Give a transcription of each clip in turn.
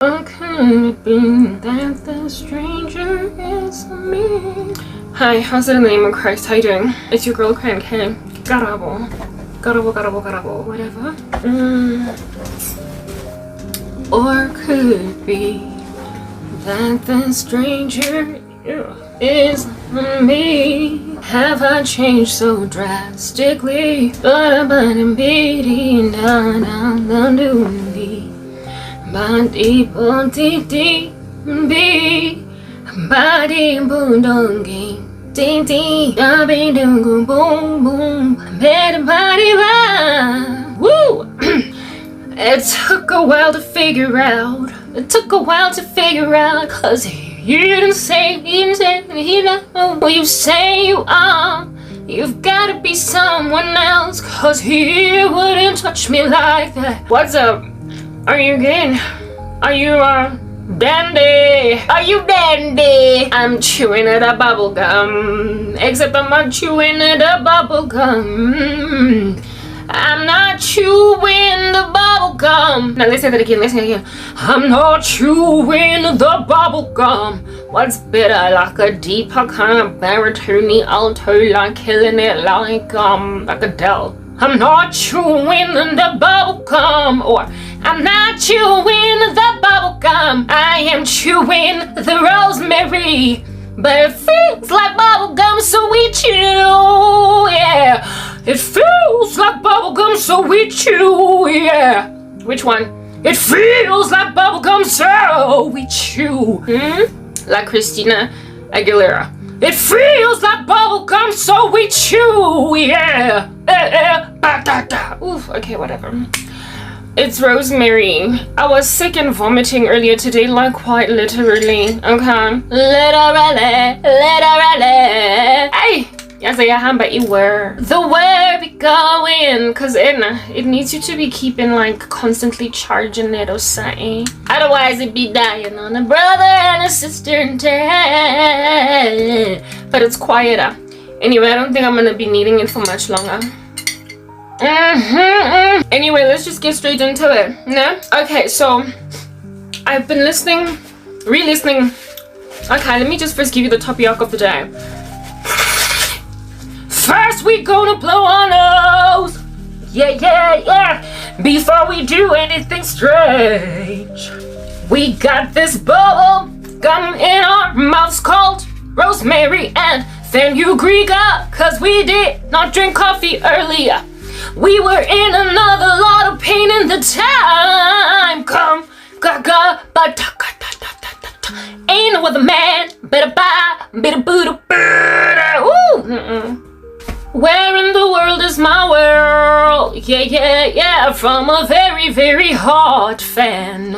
Or could it be that the stranger is me? Hi, how's it in the name of Christ? How you doing? It's your girl Cran K. Karabo. Karabo, whatever. Or could it be that the stranger is me? Have I changed so drastically? But I'm beating down on the newly. Body, body, boom, ding, ding, I be doing boom, boom, better body, ride. Woo! It took a while to figure out. Cause you didn't say, you know who you say you are. You've gotta be someone else, cause he wouldn't touch me like that. What's up? Are you good? Are you, dandy? Are you dandy? I'm chewing at a bubble gum. Except I'm not chewing at a bubble gum. I'm not chewing the bubble gum. Now let's say that again, I'm not chewing the bubble gum. What's better, like a deeper kind of baritone alto, like killing it like Adele. I'm not chewing the bubble gum, or I'm not chewing the bubble gum. I am chewing the rosemary, but it feels like bubble gum, so we chew, yeah. It feels like bubble gum, so we chew, yeah. Which one? It feels like bubble gum, so we chew. Like Christina Aguilera. It feels like bubble gum, so we chew, yeah. Oof, okay, whatever. It's Rosemary. I was sick and vomiting earlier today, like quite literally, okay? Literally. Hey! Yes, I am, but you were. The way we going, cause it needs you to be keeping like constantly charging it or something. Otherwise it'd be dying on a brother and a sister in town. But it's quieter. Anyway, I don't think I'm gonna be needing it for much longer. Anyway, let's just get straight into it. No? Okay, so I've been re-listening. Okay, let me just first give you the topic of the day. First, we gonna blow our nose. Yeah. Before we do anything strange, we got this bubble gum in our mouths called rosemary and fenugreek, cause we did not drink coffee earlier. We were in another lot of pain in the time. Come, ga, but ain't no other man better buy, better boot, Where in the world is my world? Yeah, from a very, very hot fan.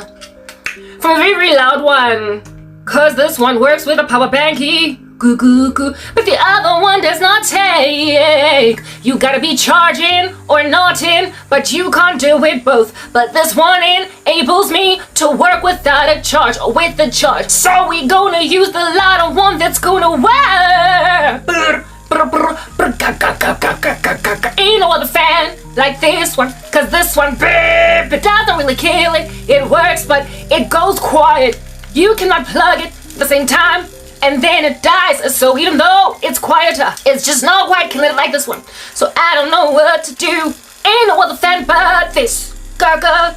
From a very loud one. Cause this one works with a power banky. Goo. But the other one does not take. You gotta be charging or not in, but you can't do it both. But this one enables me to work without a charge or with a charge. So we gonna use the lighter one that's gonna work. Ain't no other fan like this one, cause this one beep, it doesn't really kill it. It works, but it goes quiet. You cannot plug it at the same time, and then it dies. So even though it's quieter, it's just not quite killing it like this one. So I don't know what to do. Ain't no other fan but this. Ga, pa.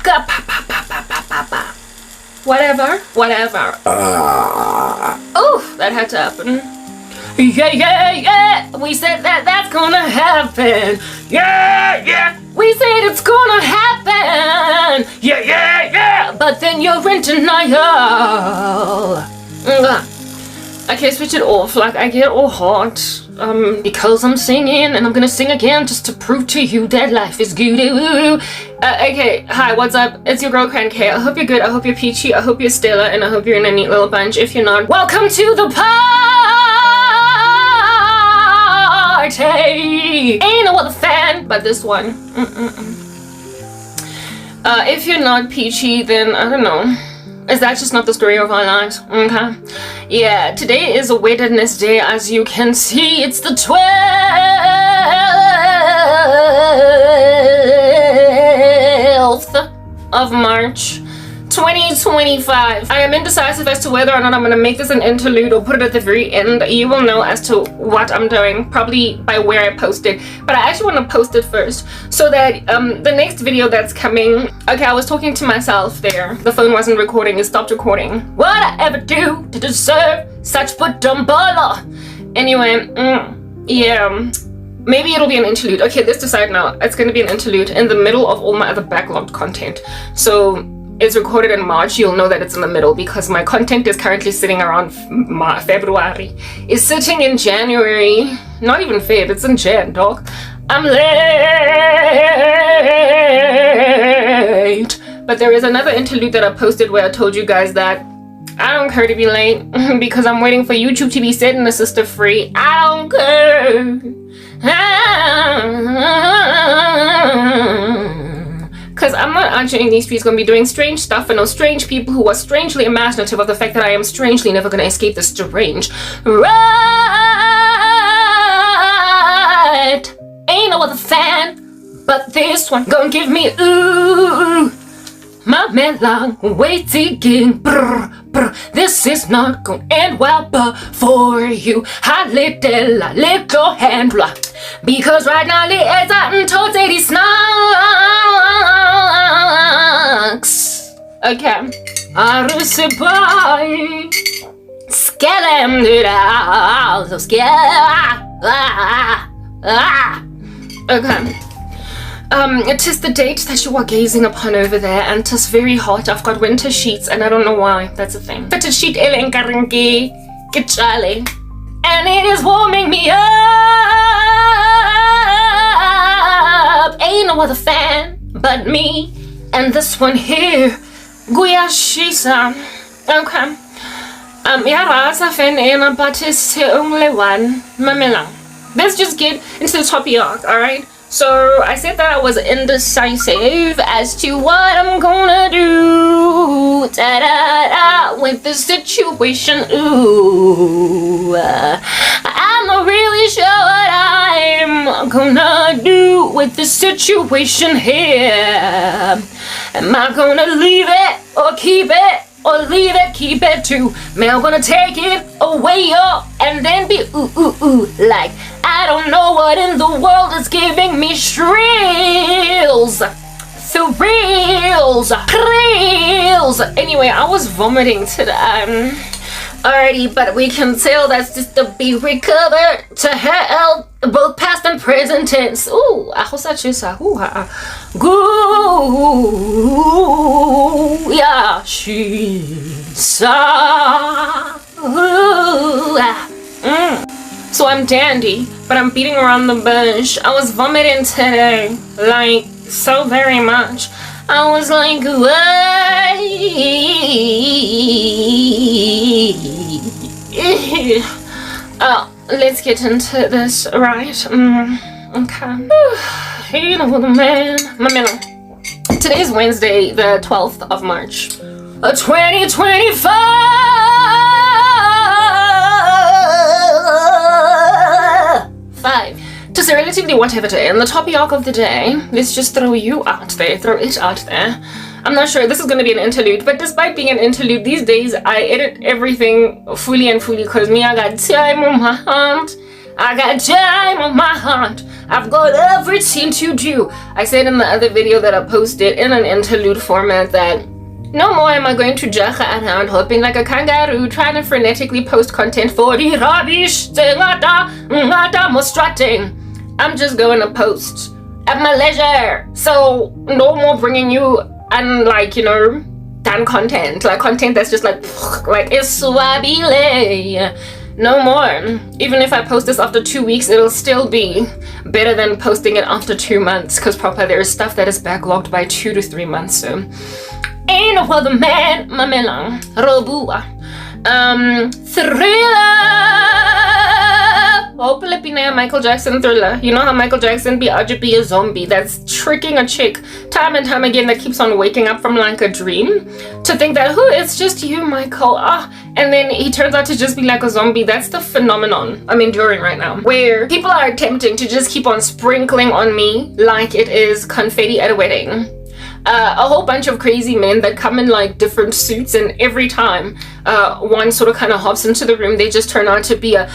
Whatever. Oof, that had to happen. Yeah. We said that's gonna happen. Yeah. We said it's gonna happen. Yeah. But then you're in denial. Okay, switch it off. Like, I get all hot. Because I'm singing, and I'm gonna sing again just to prove to you that life is good. Okay, hi, what's up? It's your girl Cran K. I hope you're good. I hope you're peachy. I hope you're stellar, and I hope you're in a neat little bunch. If you're not, welcome to the party. Ain't no other fan but this one. If you're not peachy, then I don't know. Is that just not the story of our lives? Okay. Yeah, today is a Wednesday, as you can see. It's the 12th of March, 2025. I am indecisive as to whether or not I'm going to make this an interlude or put it at the very end. You will know as to what I'm doing, probably by where I post it. But I actually want to post it first so that the next video that's coming... Okay, I was talking to myself there. The phone wasn't recording. It stopped recording. What I ever do to deserve such buttambala? Anyway, yeah. Maybe it'll be an interlude. Okay, let's decide now. It's going to be an interlude in the middle of all my other backlogged content. So... it's recorded in March, you'll know that it's in the middle because my content is currently sitting around February. It's sitting in January. Not even Feb, it's in Jan, dog. I'm late. But there is another interlude that I posted where I told you guys that I don't care to be late because I'm waiting for YouTube to be set and the sister free. I don't care. Because I'm not actually in these streets going to be doing strange stuff and those strange people who are strangely imaginative of the fact that I am strangely never going to escape this strange. Right. Ain't no other fan but this one gonna give me ooh. My man long waiting. Brr, brr. This is not gonna end well but for you. I little handler. Because right now the eggs are totally snacks. Okay. Arusibay. Skellem it out. So okay. It is the date that you are gazing upon over there, and it is very hot. I've got winter sheets, and I don't know why. That's a thing. But sheet and it is warming me up. Ain't no other fan but me, and this one here, Guyashisa. Okay. Yarasa fan and but it's the only one. Mamela. Let's just get into the topic, alright? So I said that I was indecisive as to what I'm gonna do with the situation. Ooh, I'm not really sure what I'm gonna do with the situation here. Am I gonna leave it or keep it? Or leave it, keep it too. Man, I'm gonna take it away and then be like I don't know what in the world is giving me thrills. Anyway, I was vomiting today. Alrighty, but we can tell that's just to be recovered to hell, both past and present tense. Ooh, I hope that you saw. Goo, yeah, she saw. So I'm dandy, but I'm beating around the bush. I was vomiting today, like so very much. I was like, let's get into this, right? Okay. You know the man. Today is Wednesday, the 12th of March, 2025. It is a relatively whatever day, and the topic of the day, let's just throw it out there. I'm not sure this is going to be an interlude, but despite being an interlude, these days I edit everything fully because me, I got time on my hand. I've got everything to do. I said in the other video that I posted in an interlude format that no more am I going to jaha around hopping like a kangaroo trying to frenetically post content for the rubbish. Strutting. I'm just going to post at my leisure. So no more bringing you done content. Like content that's just like it's swabile. No more. Even if I post this after 2 weeks, it'll still be better than posting it after 2 months. Because there is stuff that is backlogged by 2 to 3 months. So ain't no other man, Mamela, Robua. Thriller. Michael Jackson Thriller. You know how Michael Jackson be RGB a zombie that's tricking a chick time and time again that keeps on waking up from like a dream to think that, it's just you, Michael. And then he turns out to just be like a zombie. That's the phenomenon I'm enduring right now, where people are attempting to just keep on sprinkling on me like it is confetti at a wedding. a whole bunch of crazy men that come in like different suits, and every time one sort of kind of hops into the room, they just turn out to be a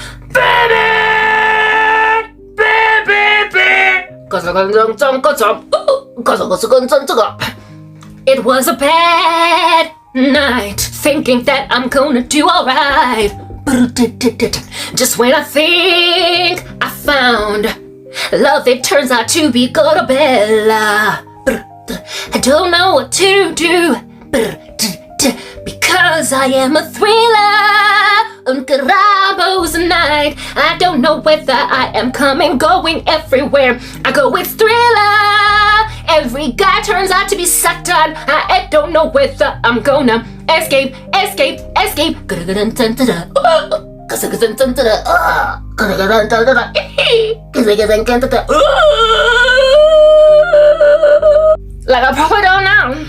It was a bad night, thinking that I'm gonna do alright. Just when I think I found love, it turns out to be Karabo. I don't know what to do because I am a thriller on Karabo's night. I don't know whether I am coming, going everywhere. I go with thriller. Every guy turns out to be sucked on. I don't know whether I'm gonna escape. Like I probably don't know.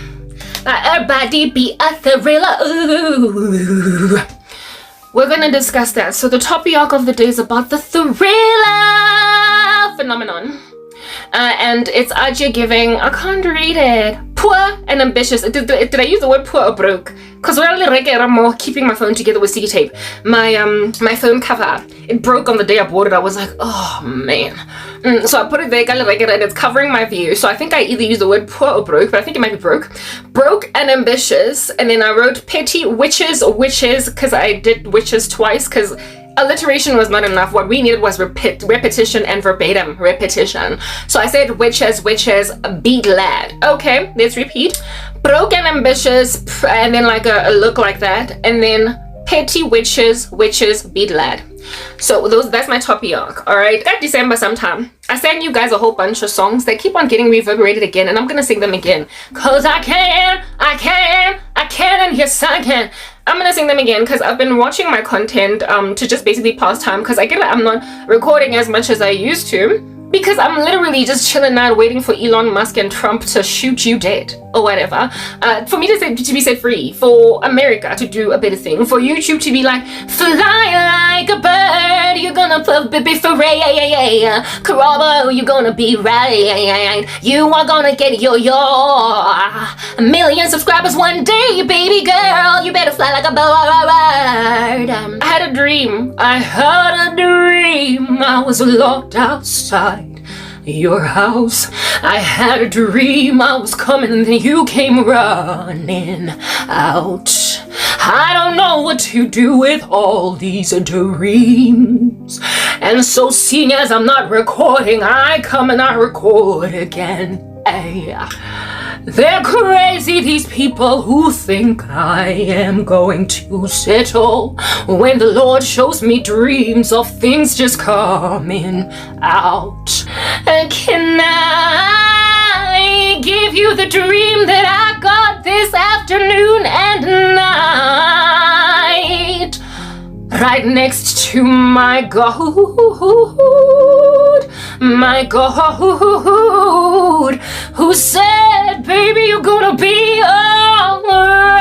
Everybody be a thriller. Ooh. We're gonna discuss that. So the topic of the day is about the thriller phenomenon. And it's Ajay giving, I can't read it, poor and ambitious. Did I use the word poor or broke? Because when I'm more keeping my phone together with sticky tape, my phone cover, it broke on the day I bought it. I was like, oh man. So I put it there, and it's covering my view. So I think I either use the word poor or broke, but I think it might be broke. Broke and ambitious. And then I wrote petty witches, because I did witches twice, because alliteration was not enough. What we needed was repetition and verbatim repetition. So I said witches, beat lad. Okay, let's repeat. Broke and ambitious, and then like a look like that, and then petty witches, beat lad. So that's my topic arc. All right, that December sometime I sang you guys a whole bunch of songs that keep on getting reverberated again, and I'm gonna sing them again cause I can, and yes I can. I'm gonna sing them again because I've been watching my content to just basically pass time, because I get like I'm not recording as much as I used to, because I'm literally just chilling out waiting for Elon Musk and Trump to shoot you dead or whatever, for me to be set free, for America to do a better thing, for YouTube to be like, fly like a bird, you're gonna be for Karabo, you're gonna be right, you are gonna get your a million subscribers one day, baby girl, you better fly like a bird. I had a dream, I was locked outside your house. I had a dream I was coming and then you came running out. I don't know what to do with all these dreams, and so seeing as I'm not recording, I come and I record again. Ay. They're crazy, these people who think I am going to settle when the Lord shows me dreams of things just coming out. And can I give you the dream that I got this afternoon and night? Right next to my God, who said, baby, you're gonna be alright.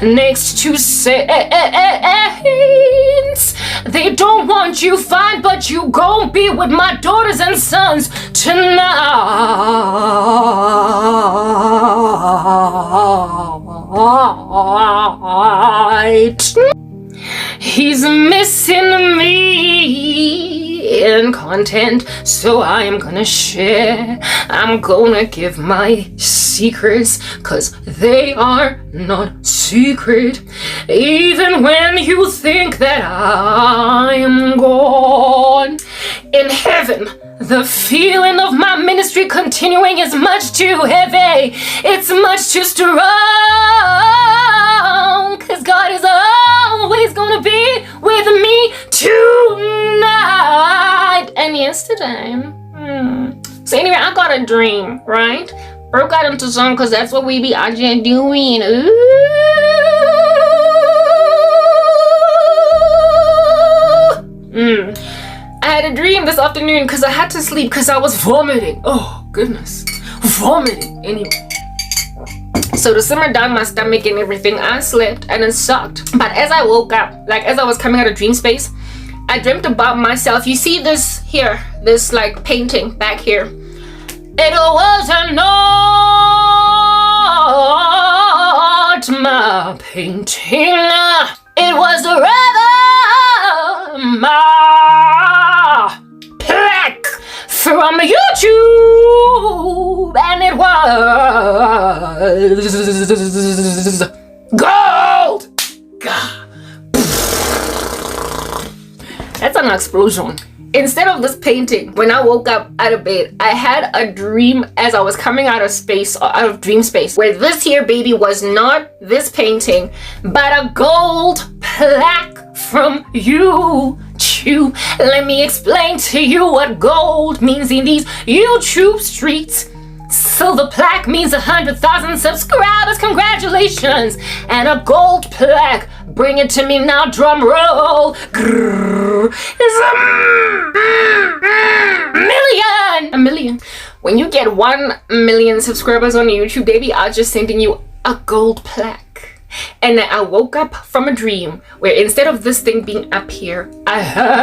Next to saints, they don't want you fine, but you gon' be with my daughters and sons tonight. He's missing me in content, so I am gonna share. I'm gonna give my secrets, cause they are not secret. Even when you think that I am gone, in heaven, the feeling of my ministry continuing is much too heavy. It's much too strong, cause God is always gonna be with me tonight and yesterday. So anyway, I got a dream, right? Broke out into song because that's what we be out here doing. I had a dream this afternoon because I had to sleep because I was vomiting. Oh goodness, vomiting. Anyway, so to simmer down my stomach and everything, I slept and it sucked. But as I woke up, like as I was coming out of dream space, I dreamt about myself. You see this here, this like painting back here. It was not my painting. It was rather my plaque from YouTube, and it was gold. That's an explosion. Instead of this painting, when I woke up out of bed, I had a dream as I was coming out of space, or out of dream space, where this here baby was not this painting, but a gold plaque from YouTube. Let me explain to you what gold means in these YouTube streets. Silver plaque means 100,000 subscribers, congratulations, and a gold plaque, bring it to me now, drum roll, is a million. When you get 1 million subscribers on YouTube, baby, I'm just sending you a gold plaque. And I woke up from a dream where instead of this thing being up here, I had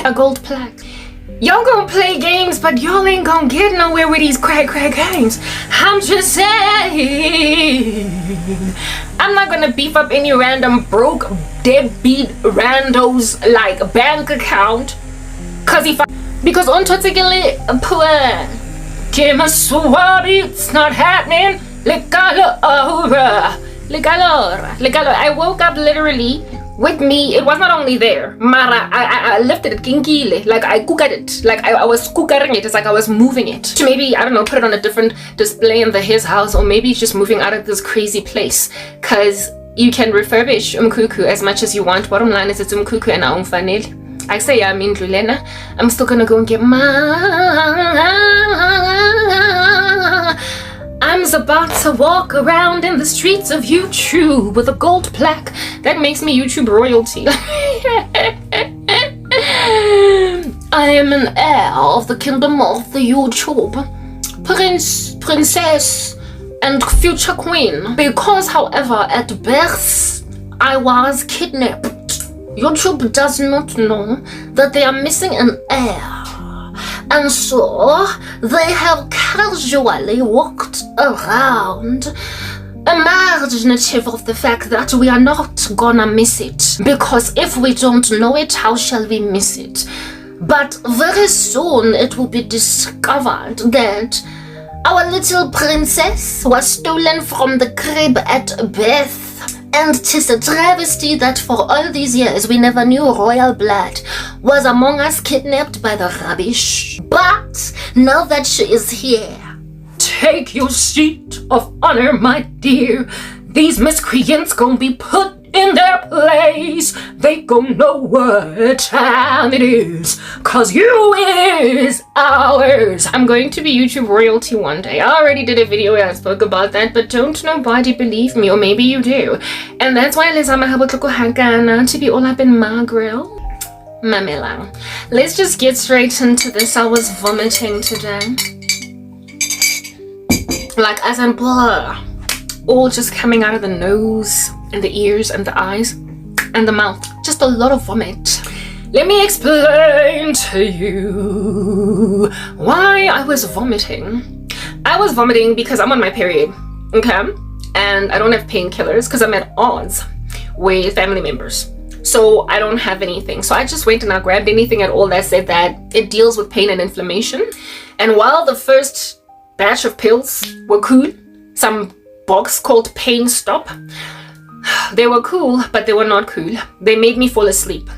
a gold plaque. Y'all gonna play games, but y'all ain't gonna get nowhere with these crack games. I'm just saying. I'm not gonna beef up any random broke deadbeat randos like bank account. Because on particularly poor it's not happening. Le calor. I woke up literally with me. It was not only there, Mara, I lifted it kinkile, like I cooked it, like I was cooking it. It's like I was moving it to maybe, I don't know, put it on a different display in his house, or maybe it's just moving out of this crazy place, because you can refurbish umkuku as much as you want. Bottom line is it's umkuku and umfanele. I say I'm in Lulena. I'm still gonna go and get I'm about to walk around in the streets of YouTube with a gold plaque that makes me YouTube royalty. I am an heir of the kingdom of the YouTube, princess, and future queen. Because, however, at birth, I was kidnapped. YouTube does not know that they are missing an heir. And so, they have casually walked around, imaginative of the fact that we are not gonna miss it. Because if we don't know it, how shall we miss it? But very soon it will be discovered that our little princess was stolen from the crib at birth. And 'tis a travesty that for all these years we never knew royal blood was among us, kidnapped by the rubbish. But now that she is here, take your seat of honor, my dear. These miscreants gonna be put in their place. They gon' know what time it is, cause you is ours. I'm going to be YouTube royalty one day. I already did a video where I spoke about that, but don't nobody believe me, or maybe you do. And that's why let's to be all up in my grill. Mamela. Let's just get straight into this. I was vomiting today. Like as in blah. All just coming out of the nose and the ears and the eyes and the mouth. Just a lot of vomit. Let me explain to you why I was vomiting. I was vomiting because I'm on my period, okay? And I don't have painkillers because I'm at odds with family members. So I don't have anything. So I just went and I grabbed anything at all that said that it deals with pain and inflammation. And while the first batch of pills were cool, some box called Pain Stop, they were cool, but they were not cool. They made me fall asleep.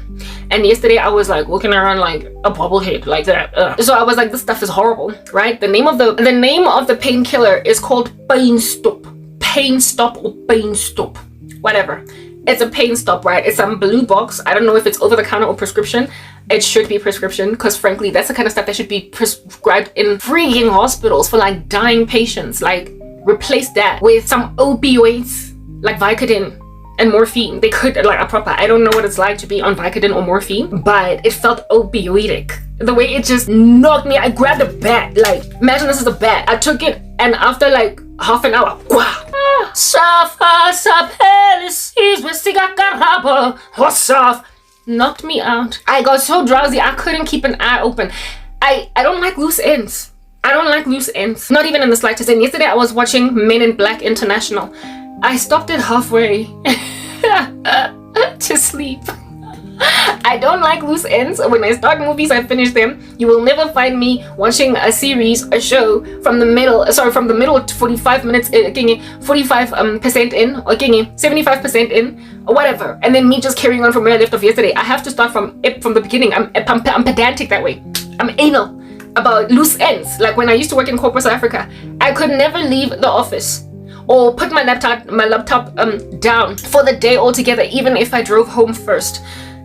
And yesterday I was like walking around like a bobblehead like that. So I was like, this stuff is horrible, right? The name of the painkiller is called Pain Stop. Pain Stop or Pain Stop, whatever. It's a Pain Stop, right? It's some blue box. I don't know if it's over the counter or prescription. It should be prescription, because frankly that's the kind of stuff that should be prescribed in freaking hospitals for like dying patients. Like, replace that with some opioids like Vicodin and morphine. They could, like, a proper, I don't know what it's like to be on Vicodin or morphine, but it felt opioidic. The way it just knocked me, I grabbed a bat, like, imagine this is a bat. I took it, and after like half an hour, wow. Karabo, knocked me out. I got so drowsy I couldn't keep an eye open. I don't like loose ends. I don't like loose ends, not even in the slightest. And yesterday I was watching Men in Black International. I stopped it halfway to sleep. I don't like loose ends. When I start movies, I finish them. You will never find me watching a series, a show from the middle to 45 minutes, 45% in, or 75% in, or whatever, and then me just carrying on from where I left off yesterday. I have to start from the beginning. I'm pedantic that way. I'm anal about loose ends. Like when I used to work in corporate South Africa, I could never leave the office or put my laptop down for the day altogether, even if I drove home first.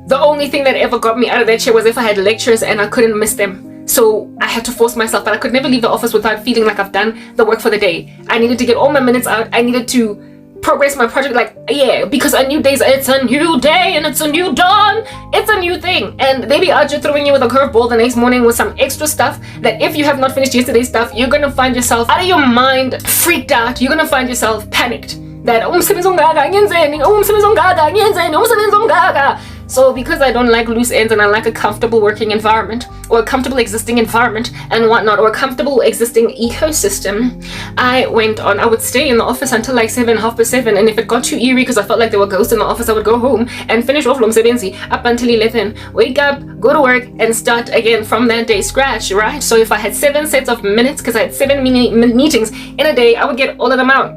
The only thing that ever got me out of that chair was if I had lectures and I couldn't miss them. So I had to force myself, but I could never leave the office without feeling like I've done the work for the day. I needed to get all my minutes out. I needed to progress my project, because a new day, it's a new day and it's a new dawn. It's a new thing. And they be out just throwing you with a curveball the next morning with some extra stuff that if you have not finished yesterday's stuff, you're going to find yourself out of your mind, freaked out. You're going to find yourself panicked. So because I don't like loose ends and I like a comfortable working environment or a comfortable existing environment and whatnot, or a comfortable existing ecosystem, I would stay in the office until like 7:30, and if it got too eerie because I felt like there were ghosts in the office, I would go home and finish off Lomsebenzi up until 11, wake up, go to work, and start again from that day scratch, right? So if I had 7 sets of minutes, because I had 7 meetings in a day, I would get all of them out.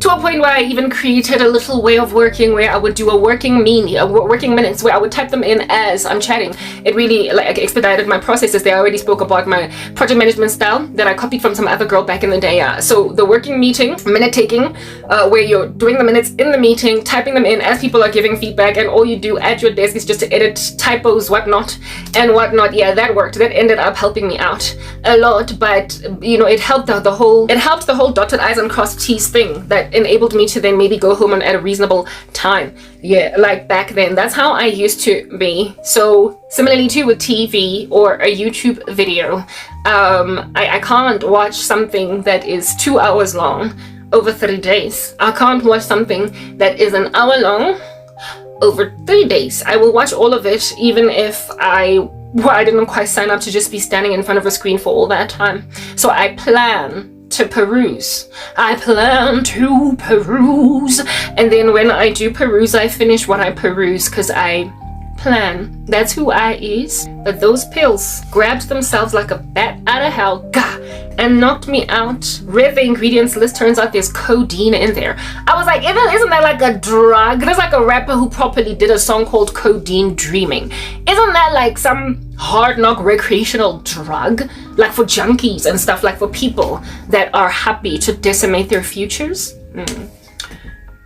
To a point where I even created a little way of working where I would do a working minutes where I would type them in as I'm chatting. It really expedited my processes. They already spoke about my project management style that I copied from some other girl back in the day. So the working meeting, minute taking, where you're doing the minutes in the meeting, typing them in as people are giving feedback, and all you do at your desk is just to edit typos, whatnot. Yeah, that worked. That ended up helping me out a lot, but it helped the whole dotted I's and crossed T's thing that enabled me to then maybe go home at a reasonable time. Yeah, like back then, that's how I used to be. So similarly too with TV or a YouTube video, I can't watch something that is 2 hours long over 3 days. I can't watch something that is an hour long over 3 days. I will watch all of it even if I didn't quite sign up to just be standing in front of a screen for all that time. So I plan to peruse. And then when I do peruse, I finish what I peruse because I plan. That's who I is. But those pills grabbed themselves like a bat out of hell, and knocked me out. Read the ingredients list, turns out there's codeine in there. I was like, isn't that like a drug? There's like a rapper who properly did a song called Codeine Dreaming. Isn't that like some hard knock recreational drug? Like for junkies and stuff, like for people that are happy to decimate their futures?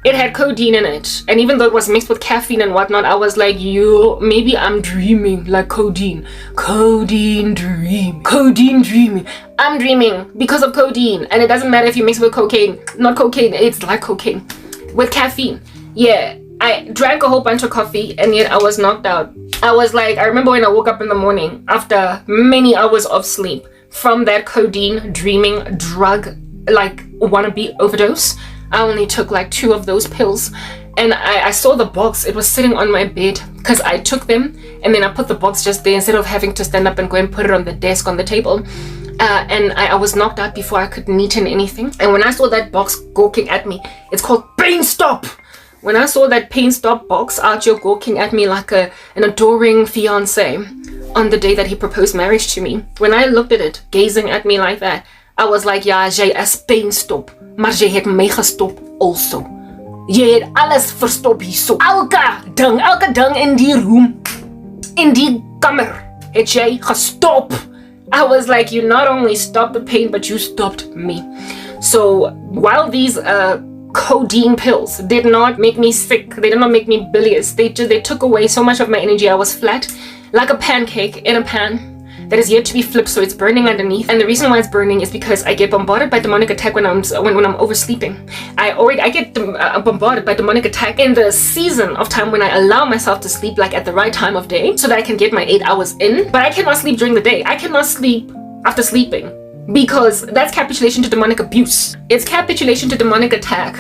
It had codeine in it, and even though it was mixed with caffeine and whatnot, I was like, maybe I'm dreaming like codeine dreaming. I'm dreaming because of codeine, and it doesn't matter if you mix it with cocaine, not cocaine, it's like cocaine with caffeine. Yeah, I drank a whole bunch of coffee and yet I was knocked out. I was like, I remember when I woke up in the morning after many hours of sleep from that codeine dreaming drug, like wannabe overdose. I only took like 2 of those pills, and I saw the box. It was sitting on my bed because I took them and then I put the box just there instead of having to stand up and go and put it on the desk on the table. And I was knocked out before I could neaten anything. And when I saw that box gawking at me, it's called Pain Stop. When I saw that Pain Stop box out here gawking at me like an adoring fiance on the day that he proposed marriage to me, when I looked at it gazing at me like that, I was like, ja, jy is Pain Stop, maar jy het my gestop also. Jy het alles verstop hierso. Elke ding in die room, in die kamer, het jy gestop. I was like, you not only stopped the pain, but you stopped me. So while these codeine pills did not make me sick, they did not make me bilious, they took away so much of my energy. I was flat like a pancake in a pan that is yet to be flipped, so it's burning underneath. And the reason why it's burning is because I get bombarded by demonic attack when I'm oversleeping. I get bombarded by demonic attack in the season of time when I allow myself to sleep, like at the right time of day, so that I can get my 8 hours in. But I cannot sleep during the day. I cannot sleep after sleeping, because that's capitulation to demonic abuse. It's capitulation to demonic attack.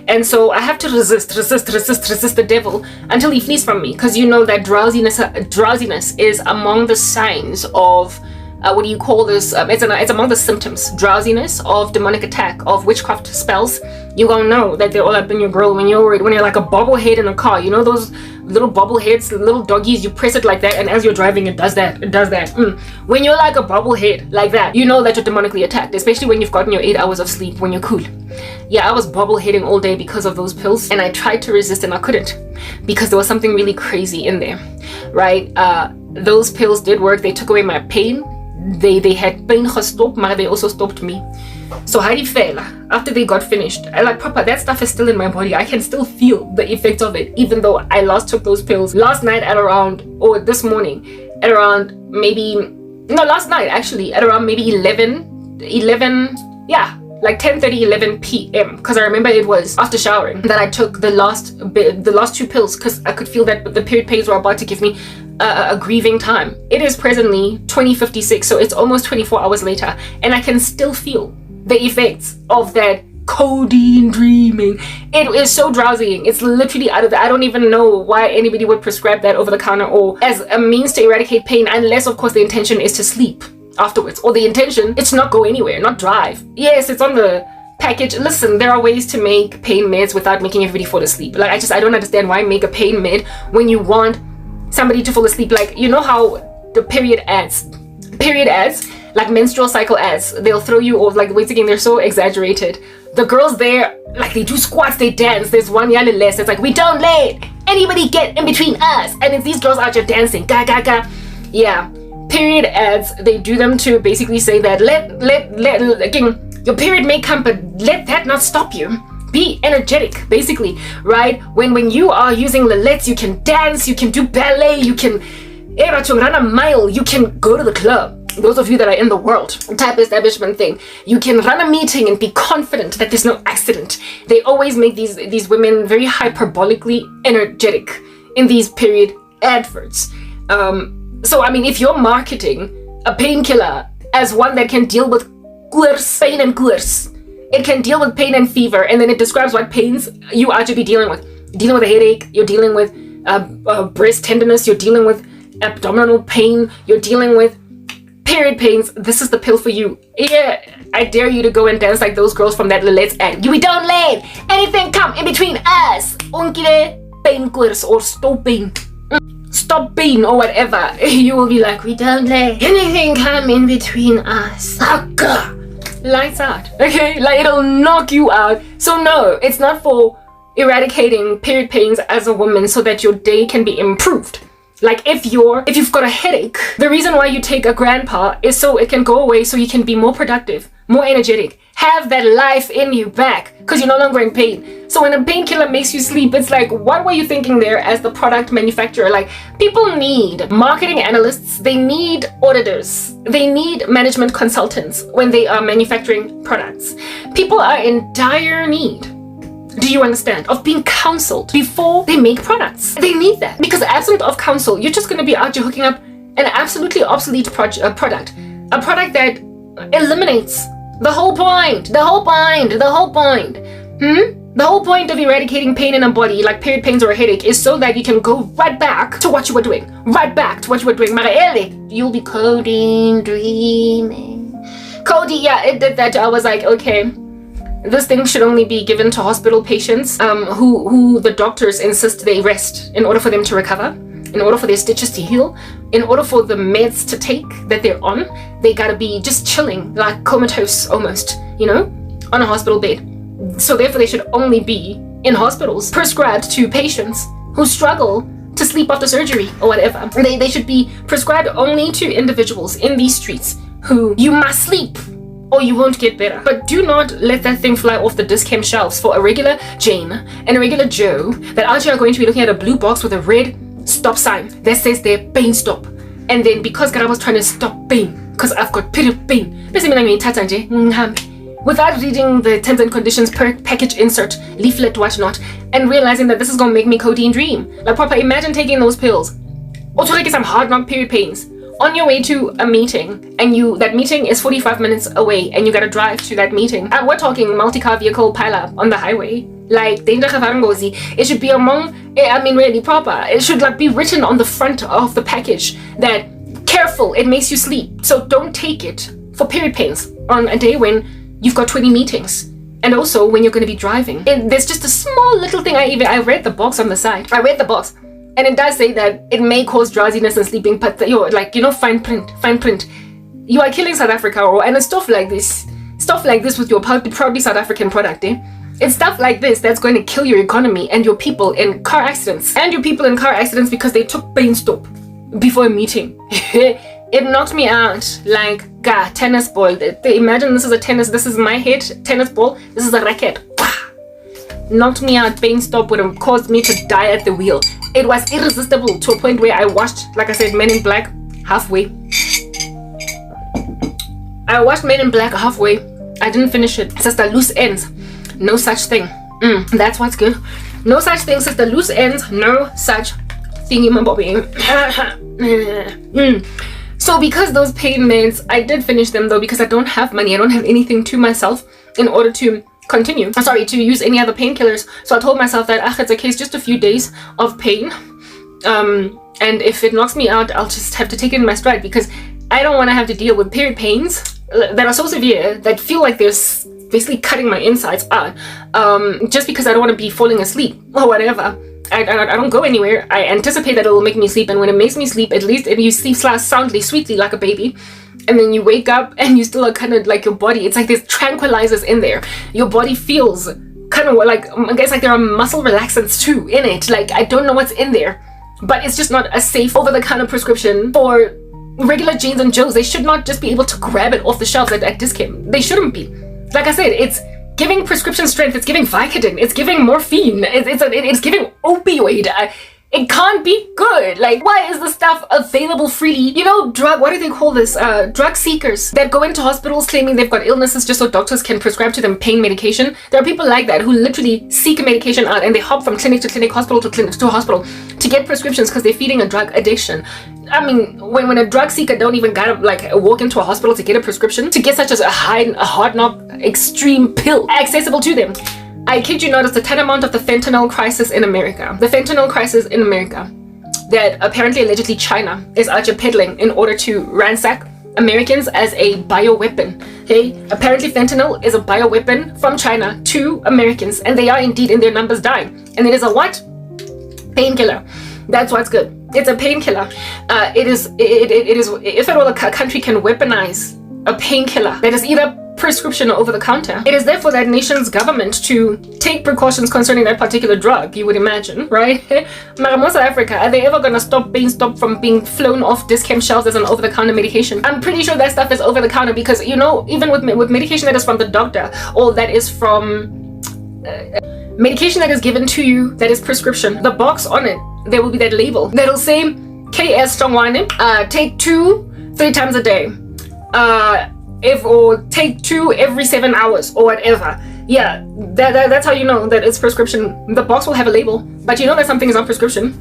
And so I have to resist the devil until he flees from me, because you know that drowsiness is among the signs of what do you call this? It's among the symptoms. Drowsiness of demonic attack, of witchcraft spells. You gonna know that they're all up in your girl when you're like a bobblehead in a car. You know those little bobbleheads, little doggies, you press it like that, and as you're driving it does that. When you're like a bobblehead like that, you know that you're demonically attacked, especially when you've gotten your 8 hours of sleep, when you're cool. Yeah, I was bobbleheading all day because of those pills, and I tried to resist and I couldn't, because there was something really crazy in there, right? Those pills did work. They took away my pain. They had pain gestop, but they also stopped me. So how do you feel after they got finished? I like proper, that stuff is still in my body. I can still feel the effects of it, even though I last took those pills last night at around, or this morning at around last night actually at around maybe 11, yeah, like 10:30, 11 p.m. because I remember it was after showering that I took the last 2 pills, because I could feel that the period pains were about to give me a grieving time. It is presently 20:56, so it's almost 24 hours later, and I can still feel the effects of that codeine dreaming. It is so drowsying. It's literally out of the, I don't even know why anybody would prescribe that over the counter or as a means to eradicate pain, unless of course the intention is to sleep afterwards, or the intention is to not go anywhere, not drive. Yes, it's on the package. Listen, there are ways to make pain meds without making everybody fall asleep. Like I don't understand why make a pain med when you want somebody to fall asleep. Like, you know how the period ads, like menstrual cycle ads, they'll throw you off. Like, once again, they're so exaggerated. The girls there, like, they do squats, they dance. There's one yellow less. It's like, we don't let anybody get in between us. And it's these girls out here dancing, ga. Yeah, period ads, they do them to basically say that again, your period may come, but let that not stop you. Be energetic, basically, right? When you are using Lilets, you can dance, you can do ballet, you can run a mile, you can go to the club. Those of you that are in the world type establishment thing, you can run a meeting and be confident that there's no accident. They always make these women very hyperbolically energetic in these period adverts. So I mean, if you're marketing a painkiller as one that can deal with pain and course, it can deal with pain and fever, and then it describes what pains you are to be dealing with. You're dealing with a headache, you're dealing with breast tenderness, you're dealing with abdominal pain, you're dealing with period pains. This is the pill for you. Yeah, I dare you to go and dance like those girls from that Lillet's ad. We don't let anything come in between us. Onkile pain course or stop pain or whatever. You will be like, we don't let anything come in between us. Lights out. Okay, like it'll knock you out. So no, it's not for eradicating period pains as a woman so that your day can be improved. Like if you've got a headache, the reason why you take a grandpa is so it can go away, so you can be more productive, more energetic, have that life in you back, because you're no longer in pain. So when a painkiller makes you sleep, it's like, what were you thinking there as the product manufacturer? Like, people need marketing analysts, they need auditors, they need management consultants when they are manufacturing products. People are in dire need, do you understand, of being counseled before they make products. They need that, because absent of counsel, you're just going to be out here hooking up an absolutely obsolete product, a product that eliminates the whole point. The whole point of eradicating pain in a body, like period pains or a headache, is so that you can go right back to what you were doing. You'll be codeine dreaming. Cody, yeah, it did that. I was like, okay, this thing should only be given to hospital patients who the doctors insist they rest in order for them to recover, in order for their stitches to heal, in order for the meds to take that they're on. They gotta be just chilling, like comatose almost, you know, on a hospital bed. So therefore they should only be in hospitals, prescribed to patients who struggle to sleep after surgery or whatever. They should be prescribed only to individuals in these streets who you must sleep or you won't get better. But do not let that thing fly off the discount shelves for a regular Jane and a regular Joe that out here are going to be looking at a blue box with a red stop sign that says they're pain stop. And then because Karabo's trying to stop pain, because I've got period pain, without reading the terms and conditions per package insert, leaflet, whatnot, and realizing that this is gonna make me codeine dream. Like proper, imagine taking those pills, or to like some hard knock period pains, on your way to a meeting, and that meeting is 45 minutes away, and you gotta drive to that meeting. We're talking multi-car vehicle pile-up on the highway. like danger kavangozi. It should be among, I mean, really proper. It should like be written on the front of the package that careful, it makes you sleep. So don't take it for period pains on a day when you've got 20 meetings. And also when you're going to be driving. There's just a small little thing. I read the box on the side. I read the box. And it does say that it may cause drowsiness and sleeping, but fine print. You are killing South Africa, and it's stuff like this with your proudly South African product, eh? It's stuff like this that's going to kill your economy and your people in car accidents. And your people in car accidents because they took pain stop before a meeting. It knocked me out like a tennis ball. Imagine this is my head, tennis ball, this is a racket. Knocked me out, pain stop would have caused me to die at the wheel. It was irresistible to a point where I watched, like I said, Men in Black halfway. I watched Men in Black halfway. I didn't finish it. Sister, loose ends. No such thing. That's what's good. No such thing, sister. Loose ends. No such thingy, my bobby. So because those pain meds, I did finish them though because I don't have money. I don't have anything to myself in order to continue. To use any other painkillers. So I told myself that it's a case, just a few days of pain. And if it knocks me out, I'll just have to take it in my stride because I don't want to have to deal with period pains that are so severe that feel like they're basically cutting my insides out. Just because I don't want to be falling asleep or whatever. I don't go anywhere. I anticipate that it will make me sleep, and when it makes me sleep, at least if you sleep soundly, sweetly like a baby, and then you wake up and you still are kind of like your body, it's like there's tranquilizers in there. Your body feels kind of like, I guess like there are muscle relaxants too in it. Like I don't know what's in there, but it's just not a safe over-the-counter prescription for regular Janes and Joes. They should not just be able to grab it off the shelves at discount. They shouldn't be. Like I said, it's giving prescription strength, it's giving Vicodin, it's giving morphine, it's giving opioid. It can't be good. Like, why is the stuff available freely? What do they call this? Drug seekers that go into hospitals claiming they've got illnesses just so doctors can prescribe to them pain medication. There are people like that who literally seek medication out and they hop from clinic to clinic, hospital to clinic to hospital to get prescriptions because they're feeding a drug addiction. I mean, when a drug seeker don't even gotta walk into a hospital to get a prescription, to get such as a hard knock extreme pill accessible to them. I kid you not, it's the tantamount of the fentanyl crisis in America. The fentanyl crisis in America that apparently allegedly China is out here peddling in order to ransack Americans as a bioweapon. Okay, apparently fentanyl is a bioweapon from China to Americans, and they are indeed in their numbers dying. And it is a what? Painkiller. That's what's good. It's a painkiller. It is if at all a country can weaponize a painkiller that is either prescription or over the counter, it is therefore that nation's government to take precautions concerning that particular drug, you would imagine, right? South Africa, are they ever gonna stop from being flown off discount shelves as an over-the-counter medication? I'm pretty sure that stuff is over the counter because even with medication that is from the doctor or that is from medication that is given to you that is prescription, the box on it, there will be that label that'll say KS Hlongwane, take 2-3 times a day, or take 2 every 7 hours or whatever. Yeah, that's how you know that it's prescription. The box will have a label, but you know that something is not prescription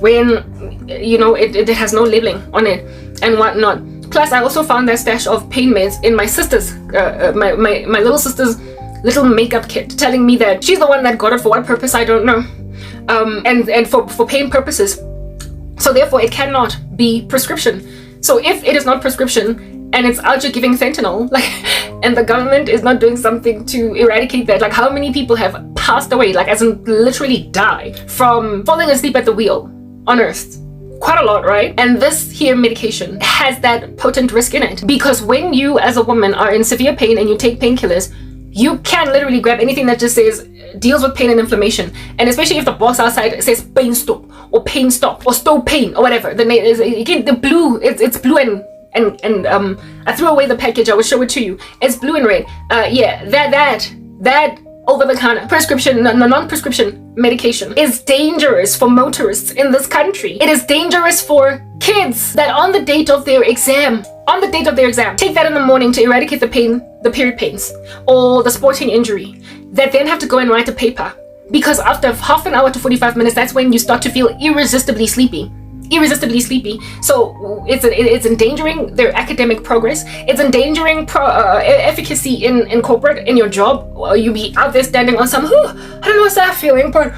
when it has no labeling on it and whatnot. Plus, I also found that stash of pain meds in my sister's, my little sister's little makeup kit, telling me that she's the one that got it. For what purpose, I don't know. And for pain purposes. So therefore, it cannot be prescription. So if it is not prescription and it's out here giving fentanyl, and the government is not doing something to eradicate that, how many people have passed away, as in literally died from falling asleep at the wheel on Earth? Quite a lot, right? And this here medication has that potent risk in it, because when you as a woman are in severe pain and you take painkillers, you can literally grab anything that just says deals with pain and inflammation, and especially if the box outside says pain stop or pain stop or stop pain or whatever. The name is the blue. It's blue and I threw away the package. I will show it to you. It's blue and red. Yeah, that over-the-counter prescription, non-prescription medication is dangerous for motorists in this country. It is dangerous for kids that on the date of their exam, take that in the morning to eradicate the pain, the period pains, or the sporting injury, that then have to go and write a paper. Because after half an hour to 45 minutes, that's when you start to feel irresistibly sleepy. irresistibly sleepy. So it's endangering their academic progress. It's endangering efficacy in corporate, in your job. You be out there standing on some, I don't know what's that feeling, but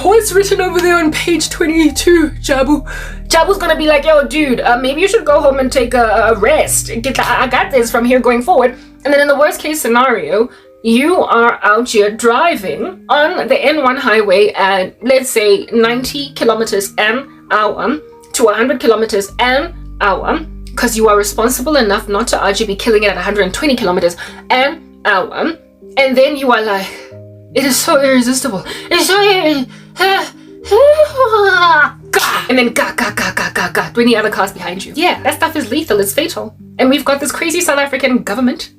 what's written over there on page 22, Jabu? Jabu's gonna be like, yo, dude, maybe you should go home and take a rest. I got this from here going forward. And then in the worst case scenario, you are out here driving on the N1 highway at, let's say, 90 kilometers an hour to 100 kilometers an hour, because you are responsible enough not to actually be killing it at 120 kilometers an hour. And then you are like, it is so irresistible. It's so and then 20 other cars behind you. Yeah, that stuff is lethal. It's fatal. And we've got this crazy South African government.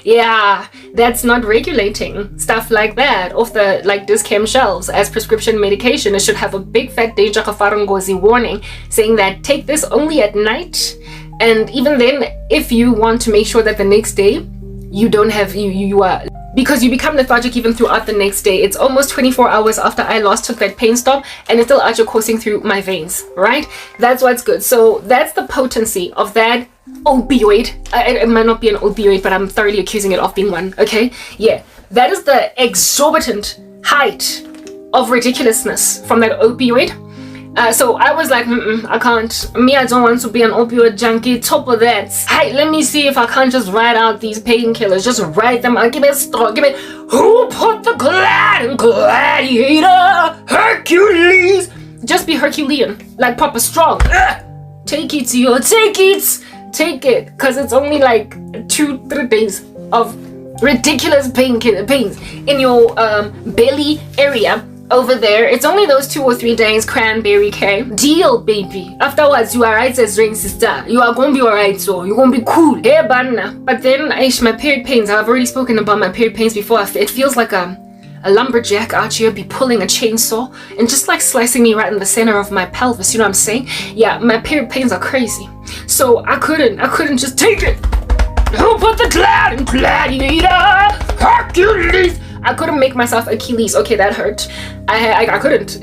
Yeah, that's not regulating stuff like that off the Dis-Chem shelves as prescription medication. It should have a big fat danger kafarangozi warning saying that take this only at night. And even then, if you want to make sure that the next day you don't have you are, because you become lethargic even throughout the next day. It's almost 24 hours after I last took that pain stop and it's still actually coursing through my veins, right? That's what's good. So that's the potency of that opioid. It might not be an opioid, but I'm thoroughly accusing it of being one, okay? Yeah, that is the exorbitant height of ridiculousness from that opioid. So I was like, I can't. I don't want to be an opioid junkie. Top of that, hey, let me see if I can't just write out these painkillers. Just write them out. Give me a story. Give me, who put the gladiator? Hercules. Just be Herculean, like proper strong. Take it, yo. Take it. Because it's only like 2-3 days of ridiculous pains in your belly area. Over there, it's only those 2 or 3 days, cranberry K. Deal, baby. Afterwards, you are right as rain, sister. You are gonna be alright, so you're gonna be cool. Hey, banana. But then, my period pains, I've already spoken about my period pains before. It feels like a lumberjack out here be pulling a chainsaw and just like slicing me right in the center of my pelvis, you know what I'm saying? Yeah, my period pains are crazy. So I couldn't just take it. Who put the gladiator? Hercules. I couldn't make myself Achilles. Okay, that hurt. I couldn't.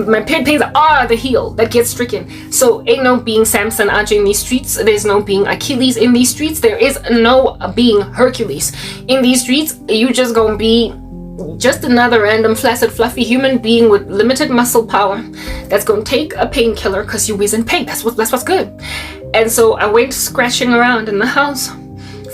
My period pains are the heel that gets stricken. So ain't no being Samson out in these streets. There's no being Achilles in these streets. There is no being Hercules in these streets. You just gonna be just another random flaccid fluffy human being with limited muscle power that's gonna take a painkiller because you is in pain. That's what's good. And so I went scratching around in the house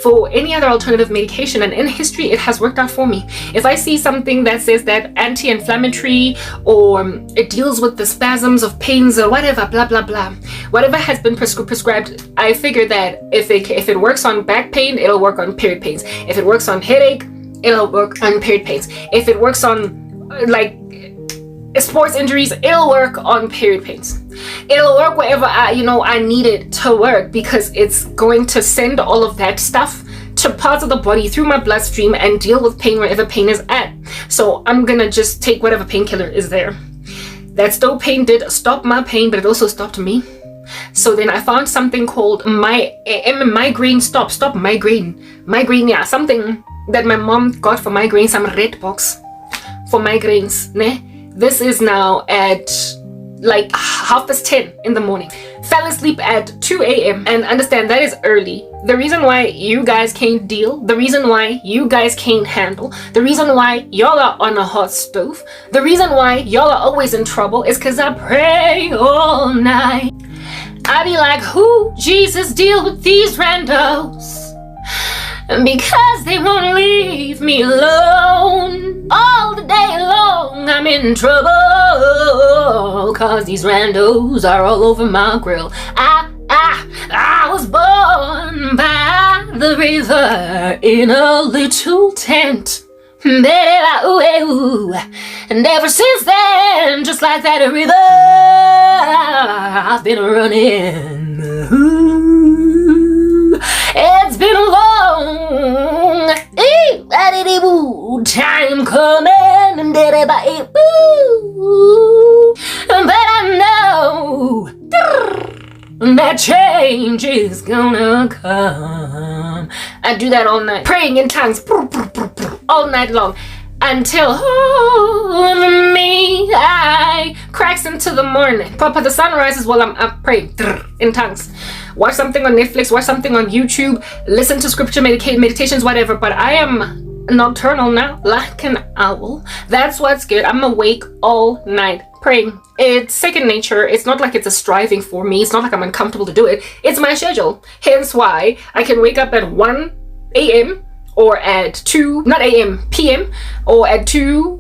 for any other alternative medication, and in history it has worked out for me. If I see something that says that anti-inflammatory or it deals with the spasms of pains or whatever, blah blah blah, whatever has been prescribed, I figure that if it works on back pain, it'll work on period pains. If it works on headache, it'll work on period pains. If it works on sports injuries, it'll work on period pains. It'll work wherever I need it to work, because it's going to send all of that stuff to parts of the body through my bloodstream and deal with pain wherever pain is at. So I'm gonna just take whatever painkiller is there. That stove pain did stop my pain, but it also stopped me. So then I found something called migraine stop migraine. Yeah, something that my mom got for migraine, some red box for migraines, ne? This is now at like 10:30 in the morning. Fell asleep at 2 a.m. and understand that is early. The reason why you guys can't deal, the reason why you guys can't handle, the reason why y'all are on a hot stove, the reason why y'all are always in trouble is because I pray all night. I be like, who, Jesus, deal with these randos? Because they won't leave me alone. All the day long I'm in trouble, cause these randos are all over my grill. I was born by the river in a little tent. And ever since then, just like that river, I've been running. It's been a long time coming, but I know that change is gonna come. I do that all night, praying in tongues all night long. until me I cracks into the morning. Papa, the sun rises while I'm up praying in tongues. Watch something on Netflix, watch something on YouTube, listen to scripture, meditations, whatever. But I am nocturnal now, like an owl. That's what's good. I'm awake all night praying. It's second nature. It's not like it's a striving for me. It's not like I'm uncomfortable to do it. It's my schedule. Hence why I can wake up at 1 a.m. or at 2, not a.m., p.m. or at 2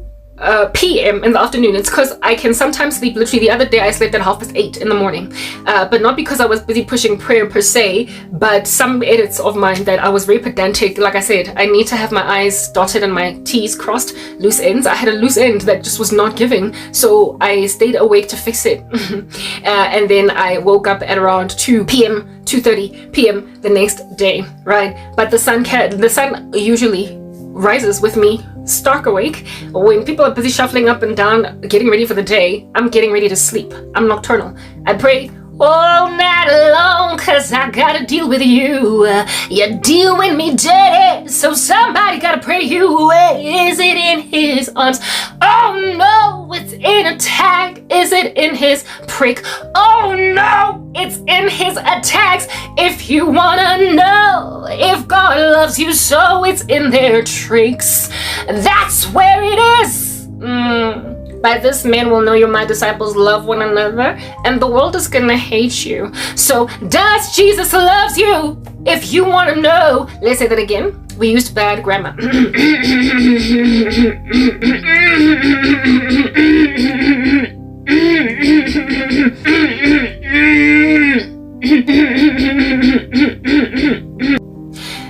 p.m. in the afternoon. It's because I can sometimes sleep. Literally the other day I slept at 8:30 in the morning, but not because I was busy pushing prayer per se, but some edits of mine that I was very pedantic. Like I said, I need to have my I's dotted and my T's crossed. Loose ends. I had a loose end that just was not giving, so I stayed awake to fix it. And then I woke up at around 2 p.m. 2:30 p.m. the next day, right? But the sun usually rises with me stark awake. When people are busy shuffling up and down getting ready for the day, I'm getting ready to sleep. I'm nocturnal. I pray all night long cause I gotta deal with you. You're doing me dirty, so somebody gotta pray you. Is it in his arms? Oh no, it's in a tag. Is it in his prick? Oh no, it's in his attacks. If you wanna know if God loves you so, it's in their tricks. That's where it is. By this men will know you're my disciples, love one another, and the world is gonna hate you. So does Jesus loves you? If you wanna know, let's say that again. We used bad grammar.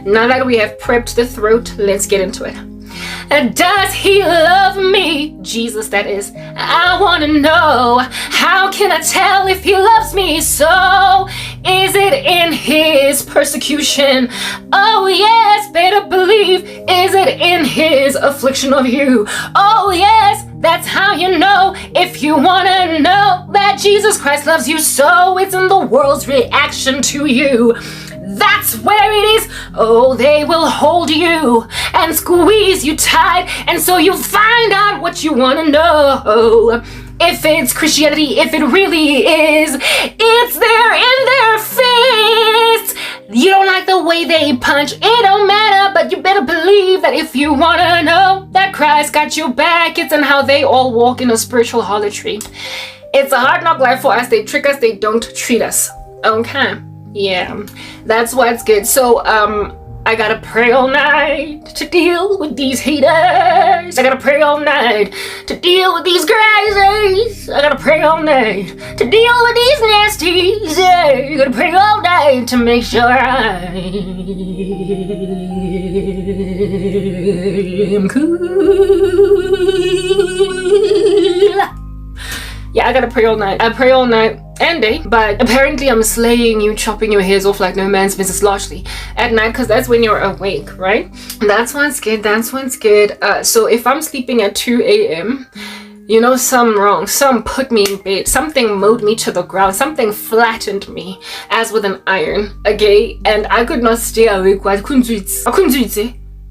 Now that we have prepped the throat, let's get into it. Does he love me? Jesus, that is. I want to know. How can I tell if he loves me so? Is it in his persecution? Oh yes, better believe. Is it in his affliction of you? Oh yes, that's how you know. If you want to know that Jesus Christ loves you so, it's in the world's reaction to you. That's where it is. Oh, they will hold you and squeeze you tight, and so you find out what you want to know. If it's Christianity, if it really is, it's there in their face. You don't like the way they punch, it don't matter, but you better believe that if you want to know that Christ got your back, it's in how they all walk in a spiritual harlotry. It's a hard knock life for us. They trick us, they don't treat us. Okay. Yeah, that's what's good. So, I gotta pray all night to deal with these haters. I gotta pray all night to deal with these crazies. I gotta pray all night to deal with these nasties. Yeah, I gotta pray all night to make sure I'm cool. Yeah, I gotta pray all night. I pray all night and day, but apparently I'm slaying you, chopping your hairs off like no man's business, largely at night, because that's when you're awake, right? That's what's good. That's what's good. So if I'm sleeping at 2 a.m., you know, something wrong. Some put me in bed. Something mowed me to the ground. Something flattened me as with an iron. Okay, and I could not stay awake. I couldn't do it.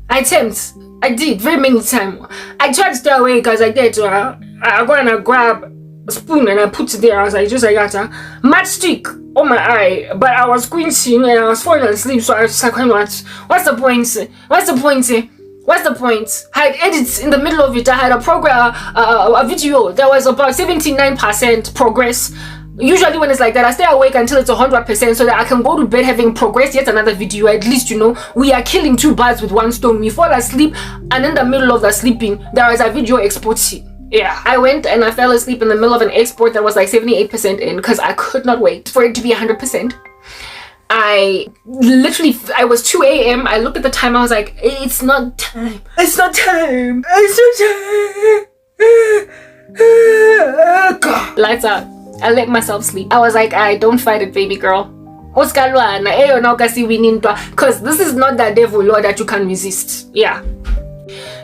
I attempted. I did very many times. I tried to stay awake because I did. I go and I grab spoon and I put it there. I was like, just like that, matchstick on my eye, but I was squinching and I was falling asleep. So I was like, what's the point? What's the point? I had edits in the middle of it. I had a program, a video that was about 79% progress. Usually when it's like that, I stay awake until it's 100% so that I can go to bed having progressed yet another video. At least, you know, we are killing two birds with one stone. We fall asleep and in the middle of the sleeping, there is a video exporting. Yeah, I went and I fell asleep in the middle of an export that was like 78% in because I could not wait for it to be 100%. I was 2 a.m. I looked at the time. I was like, it's not time. It's not time. Lights out. I let myself sleep. I was like, I don't fight it, baby girl. Because this is not that devil, Lord, that you can resist. Yeah.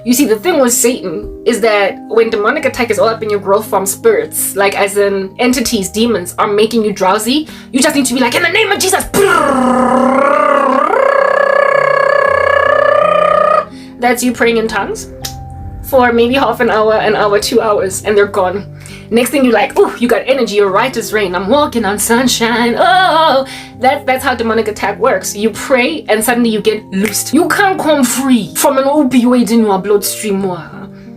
You see, the thing with Satan is that when demonic attack is all up in your growth from spirits, like as in entities, demons are making you drowsy, you just need to be like, in the name of Jesus. That's you praying in tongues. for maybe half an hour, 2 hours, and they're gone. Next thing you're like, oh, you got energy, you're right as rain, I'm walking on sunshine. Oh, that's how demonic attack works. You pray and suddenly you get loosed. You can't come free from an opioid in your bloodstream.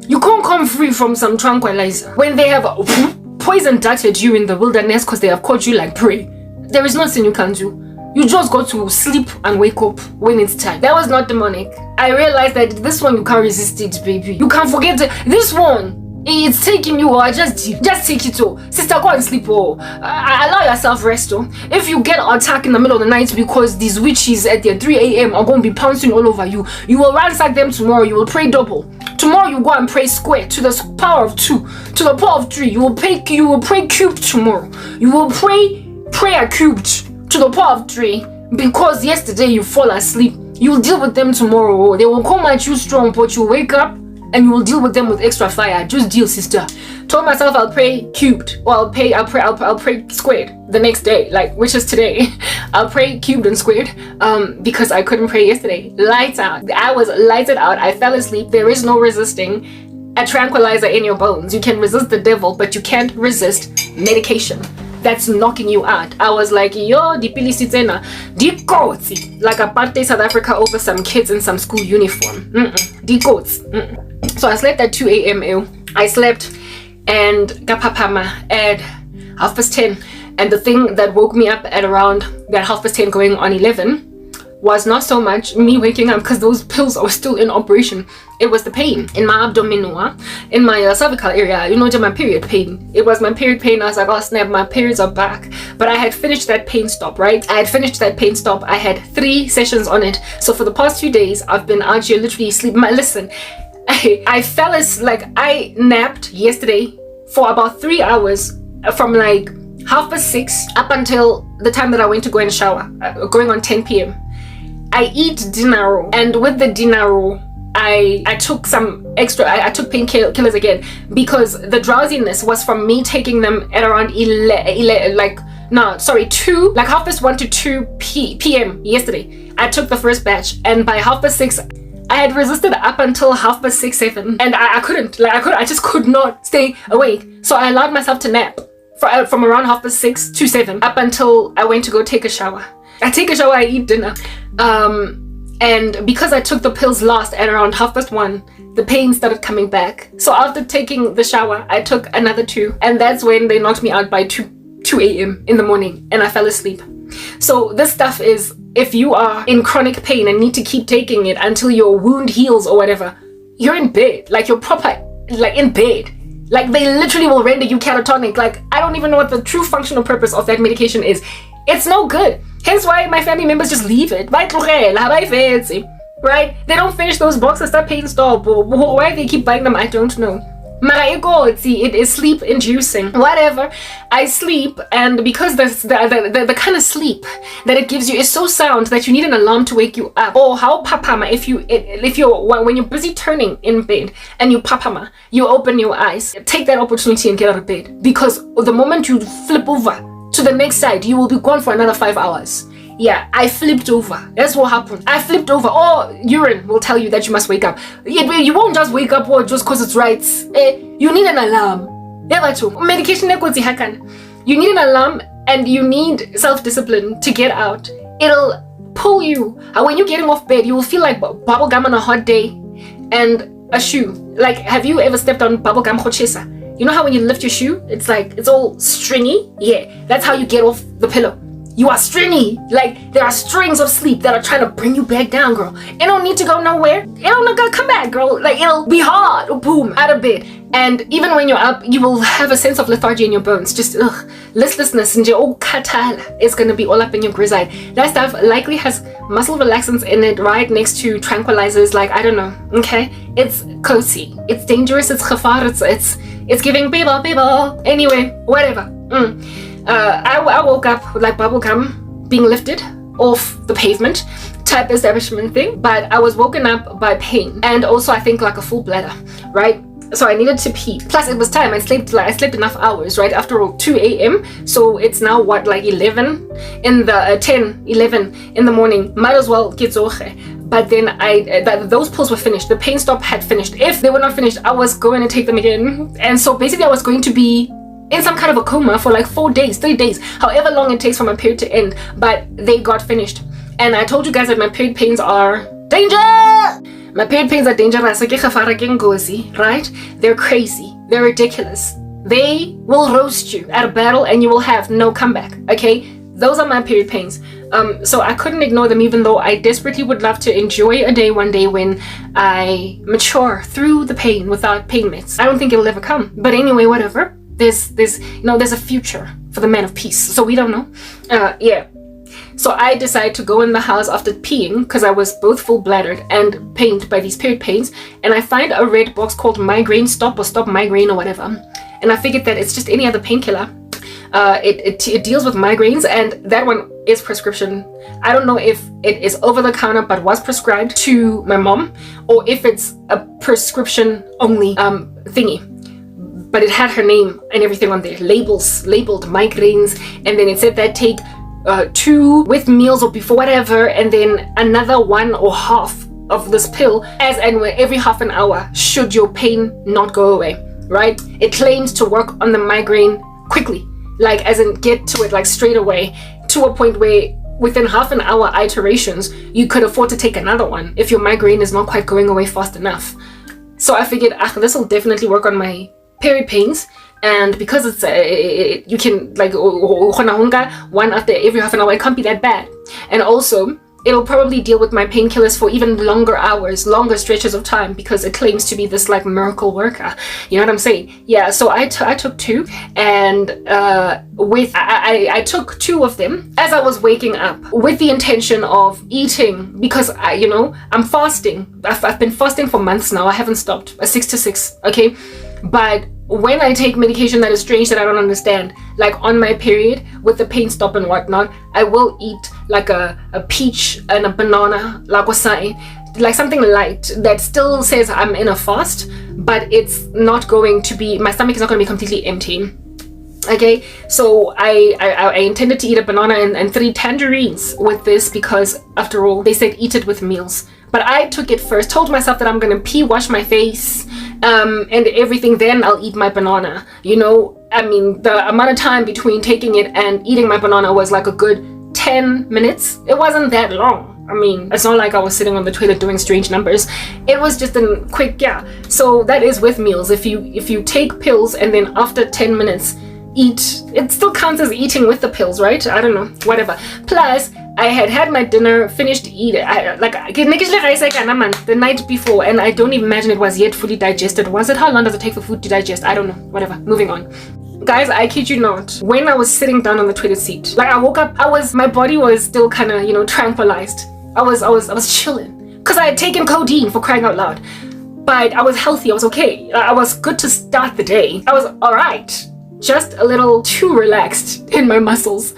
You can't come free from some tranquilizer. When they have poison darted you in the wilderness because they have caught you like prey, there is nothing you can do. You just got to sleep and wake up when it's time. That was not demonic. I realized that this one you can't resist it, baby. You can't forget it. This one, it's taking you, or just take it all. Sister, go and sleep, oh. Allow yourself rest, oh. If you get attacked in the middle of the night because these witches at their 3 a.m. are going to be pouncing all over you, you will ransack them tomorrow. You will pray double. Tomorrow you go and pray square to the power of 2, to the power of 3. You will pray cubed tomorrow. You will pray prayer cubed to the power of 3, because yesterday you fall asleep. You will deal with them tomorrow. They will come at you strong, but you wake up and you will deal with them with extra fire. Just deal, sister. Told myself I'll pray cubed, or I'll pray squared the next day, like, which is today. I'll pray cubed and squared, because I couldn't pray yesterday. Lights out. I was lighted out. I fell asleep. There is no resisting a tranquilizer in your bones. You can resist the devil, but you can't resist medication that's knocking you out. I was like, yo, dipilisi tena, dikotsi, like apartheid South Africa over some kids in some school uniform. Dikotsi. So I slept at 2 a.m. I slept and kapapama at 10:30, and the thing that woke me up at around that 10:30 going on 11 was not so much me waking up because those pills are still in operation. It was the pain in my abdomen, in my cervical area, my period pain. It was my period pain. I was like, oh snap, my periods are back. But I had finished that pain stop, right? I had 3 sessions on it. So for the past 2 days, I've been out here literally sleeping. Listen, I fell asleep, like I napped yesterday for about 3 hours from like 6:30 up until the time that I went to go and shower, going on 10 p.m. I eat dinner, and with the dinner I took some extra, I took painkillers again, because the drowsiness was from me taking them at around 2, like 1:30 to 2 p.m. yesterday. I took the first batch, and by 6:30 I had resisted up until 6:30, 7, and I couldn't, I just could not stay awake. So I allowed myself to nap from around 6:30 to 7 up until I went to go take a shower. I take a shower, I eat dinner. And because I took the pills last at around 1:30, the pain started coming back. So after taking the shower, I took another 2, and that's when they knocked me out by 2 a.m. in the morning, and I fell asleep. So this stuff is, if you are in chronic pain and need to keep taking it until your wound heals or whatever, you're in bed, like you're proper, like in bed. Like they literally will render you catatonic. Like I don't even know what the true functional purpose of that medication is. It's no good. Hence why my family members just leave it. Right? They don't finish those boxes that pain stop. Why they keep buying them, I don't know. It is sleep inducing. Whatever. I sleep, and because the kind of sleep that it gives you is so sound that you need an alarm to wake you up. Or how papama, when you're busy turning in bed and you papama, you open your eyes, take that opportunity and get out of bed, because the moment you flip over to the next side, you will be gone for another 5 hours. Yeah, I flipped over. That's what happened. I flipped over. Or urine will tell you that you must wake up. You won't just wake up just because it's right. You need an alarm. Medication. You need an alarm, and you need self-discipline to get out. It'll pull you. When you're getting off bed, you will feel like bubble gum on a hot day and a shoe. Like, have you ever stepped on bubble gum hochesa? You know how when you lift your shoe, it's like, it's all stringy? Yeah, that's how you get off the pillow. You are stringy. Like, there are strings of sleep that are trying to bring you back down, girl. It don't need to go nowhere. It don't gotta come back, girl. Like, it'll be hard. Boom, out of bed. And even when you're up, you will have a sense of lethargy in your bones. Just, listlessness. And it's gonna be all up in your grizzly. That stuff likely has muscle relaxants in it right next to tranquilizers. Like, I don't know, okay? It's cozy. It's dangerous. It's gevaar. It's giving people. Anyway, whatever. I woke up with like bubblegum being lifted off the pavement type establishment thing, but I was woken up by pain, and also I think like a full bladder, right? So I needed to pee. Plus it was time. I slept enough hours, right? After all, 2 a.m. So it's now what, like 11 in the 10, 11 in the morning. Might as well get zoche. But then those pills were finished. The pain stop had finished. If they were not finished, I was going to take them again. And so basically I was going to be in some kind of a coma for like 4 days, 3 days, however long it takes for my period to end. But they got finished. And I told you guys that my period pains are danger. My period pains are dangerous, right? They're crazy. They're ridiculous. They will roast you at a battle and you will have no comeback, okay? Those are my period pains. So I couldn't ignore them, even though I desperately would love to enjoy a day one day when I mature through the pain without pain meds. I don't think it'll ever come. But anyway, whatever. There's a future for the man of peace. So we don't know. Yeah. So I decide to go in the house after peeing because I was both full bladdered and pained by these period pains, and I find a red box called Migraine Stop or Stop Migraine or whatever, and I figured that it's just any other painkiller. It deals with migraines, and that one is prescription. I don't know if it is over the counter but was prescribed to my mom, or if it's a prescription only thingy. But it had her name and everything on there, labeled migraines, and then it said that take 2 with meals or before whatever, and then another 1 or half of this pill as and when every half an hour should your pain not go away, right? It claims to work on the migraine quickly, like as in get to it like straight away, to a point where within half an hour iterations you could afford to take another one if your migraine is not quite going away fast enough. So I figured this will definitely work on my period pains. And because it's you can like one after every half an hour, it can't be that bad. And also it'll probably deal with my painkillers for even longer hours, longer stretches of time, because it claims to be this like miracle worker. You know what I'm saying? Yeah. So I took 2, and I took 2 of them as I was waking up with the intention of eating, because I'm fasting. I've been fasting for months now. I haven't stopped. 6 to 6. Okay, but when I take medication that is strange that I don't understand, like on my period with the pain stop and whatnot, I will eat like a peach and a banana, like something light that still says I'm in a fast, but it's not going to be, my stomach is not going to be completely empty. Okay, so I intended to eat a banana and 3 tangerines with this, because after all they said eat it with meals. But I took it first, told myself that I'm gonna wash my face, and everything, then I'll eat my banana. I mean, the amount of time between taking it and eating my banana was like a good 10 minutes. It wasn't that long. I mean, it's not like I was sitting on the toilet doing strange numbers. It was just a quick, yeah. So that is with meals. If you take pills and then after 10 minutes eat, it still counts as eating with the pills, right? I don't know, whatever. Plus, I had my dinner, finished eating, the night before, and I don't even imagine it was yet fully digested. Was it? How long does it take for food to digest? I don't know, whatever, moving on. Guys, I kid you not, when I was sitting down on the toilet seat, like I woke up, my body was still kind of, tranquilized. I was chilling, because I had taken codeine, for crying out loud. But I was healthy, I was okay. I was good to start the day. I was alright. Just a little too relaxed in my muscles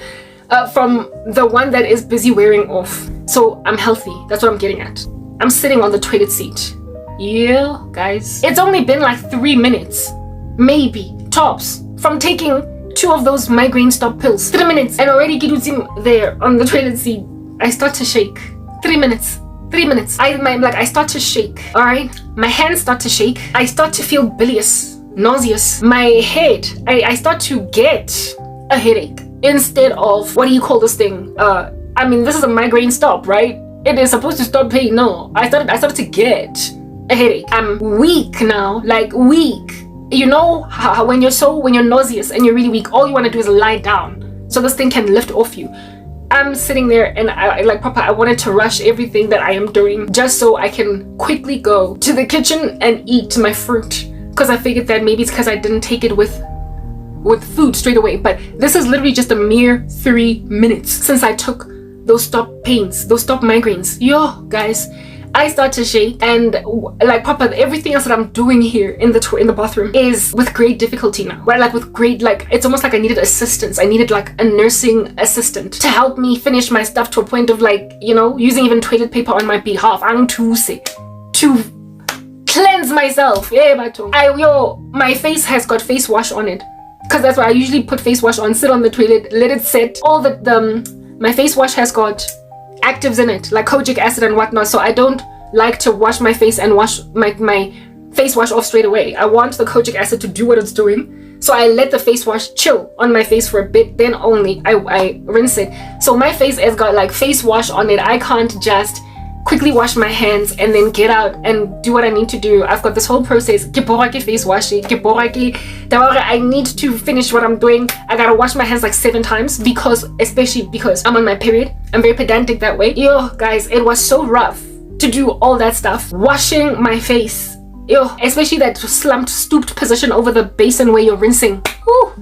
from the one that is busy wearing off. So I'm healthy. That's what I'm getting at. I'm sitting on the toilet seat. Yeah, guys. It's only been like 3 minutes, maybe, tops, from taking 2 of those migraine stop pills. 3 minutes, and already Kirutim there on the toilet seat. I start to shake. 3 minutes. 3 minutes. I start to shake. All right. My hands start to shake. I start to feel bilious. Nauseous. My head, I start to get a headache instead of, what do you call this thing? I mean, this is a migraine stop, right? It is supposed to stop pain. No, I started to get a headache. I'm weak now, like weak. You know how when you're nauseous and you're really weak, all you want to do is lie down so this thing can lift off you. I'm sitting there and I wanted to rush everything that I am doing just so I can quickly go to the kitchen and eat my fruit. Because I figured that maybe it's because I didn't take it with food straight away. But this is literally just a mere 3 minutes since I took those stop pains, those stop migraines. Yo, guys, I start to shake, and everything else that I'm doing here in the bathroom is with great difficulty now. Right, it's almost like I needed assistance. I needed like a nursing assistant to help me finish my stuff to a point of using even toilet paper on my behalf. I'm too sick, too cleanse myself. Yeah, my face has got face wash on it, because that's why I usually put face wash on, sit on the toilet, let it set. All my face wash has got actives in it, like kojic acid and whatnot, so I don't like to wash my face and wash my face wash off straight away. I want the kojic acid to do what it's doing, so I let the face wash chill on my face for a bit, then only I rinse it. So my face has got like face wash on it. I can't just quickly wash my hands and then get out and do what I need to do. I've got this whole process. Face wash, I need to finish what I'm doing. I gotta wash my hands like 7 times, especially because I'm on my period. I'm very pedantic that way. Yo, guys, it was so rough to do all that stuff. Washing my face. Yo, especially that stooped position over the basin where you're rinsing. Whew.